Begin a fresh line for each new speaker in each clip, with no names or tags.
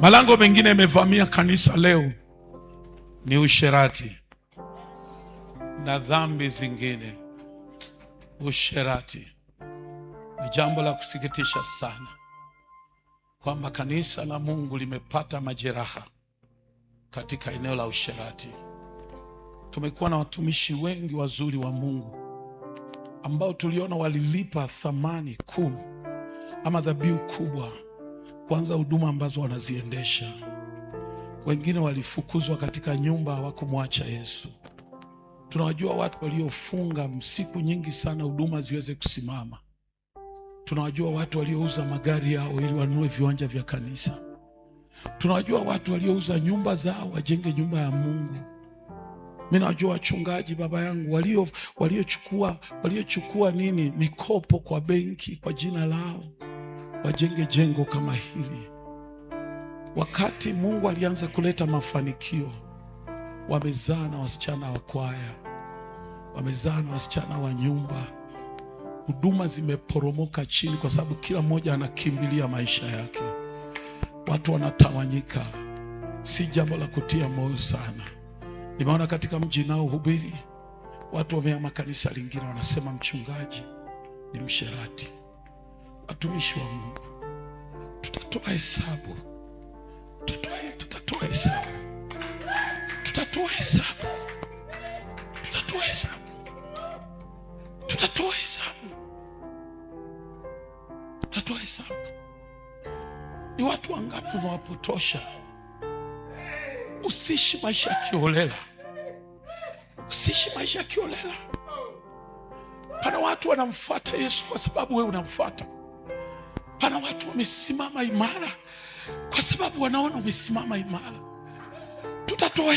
Malango mengine yamevamia kanisa leo ni usherati na dhambi zingine. Usherati ni jambo la kusikitisha sana kwamba kanisa la Mungu limepata majeraha katika eneo la usherati. Tumekuwa na watumishi wengi wazuri wa Mungu ambao tuliona walilipa thamani kuu ama dhabihu kubwa kwanza huduma ambazo wanaziendesha. Wengine walifukuzwa katika nyumba, hawakumwacha Yesu. Tunawajua watu waliofunga siku nyingi sana huduma ziweze kusimama. Tunawajua watu waliouza magari yao ili wanunue viwanja vya kanisa. Tunawajua watu waliouza nyumba zao wajenge nyumba ya Mungu. Mimi najua wachungaji baba yangu waliochukua mikopo kwa benki kwa jina lao wajenge jengo kama hili. Wakati Mungu alianza kuleta mafanikio, wamezaa na wasichana wa kwaya, wamezaa na wasichana wa nyumba. Huduma zimeporomoka chini kwa sababu kila mmoja anakimbilia maisha yake. Watu wanatawanyika. Si jambo la kutia moyo sana. Nimeona katika mji nao hubiri, watu wamehama kanisa lingine, wanasema mchungaji ni msherati. Watumishi wa Mungu, tutatoa hesabu. Tutatoa hesabu. Ni watu wangapi umewapotosha? Usiishi maisha ya kiholela. Pana watu wanamfuata Yesu kwa sababu wewe unamfuata. Pana watu wamesimama imara kwa sababu wanaona umesimama imara. Tutatoa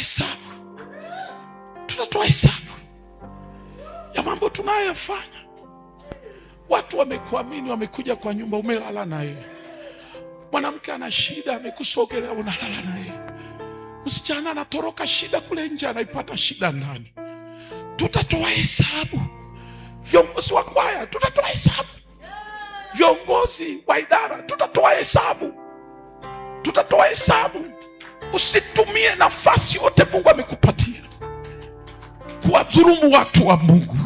hesabu ya mambo tunayofanya. Watu wamekuamini, wamekuja kwa nyumba, umelala naye. Mwanamke ana shida, amekusogelea, unalala naye. Msichana anatoroka shida kule nje, anaipata shida ndani. Tutatoa hesabu. Viongozi wa kwaya, tutatoa hesabu. Viongozi wa idara, tutatoa hesabu. Usitumie nafasi yote Mungu amekupatia kuwadhulumu watu wa Mungu.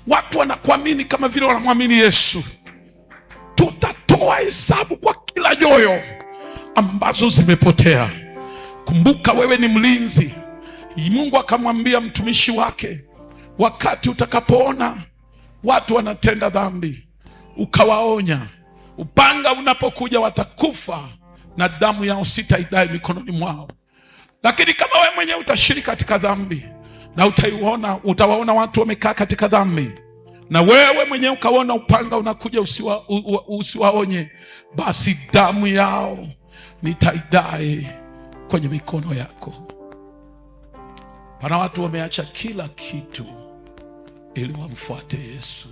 Watu wanakuamini kama vile wanamwamini Yesu. Tutatoa hesabu kwa kila nyoyo ambazo zimepotea. Kumbuka wewe ni mlinzi. Mungu akamwambia mtumishi wake, wakati utakapoona watu wanatenda dhambi, ukawaonya, upanga unapokuja watakufa na damu yao sitaidai mikononi mwao. Lakini kama wewe mwenyewe utashiriki katika dhambi na utawaona watu wamekaa katika dhambi, na wewe mwenyewe ukaona upanga unakuja usiwaonye, basi damu yao nitaidai kwenye mikono yako. Pana watu wameacha kila kitu ili wamfuate Yesu.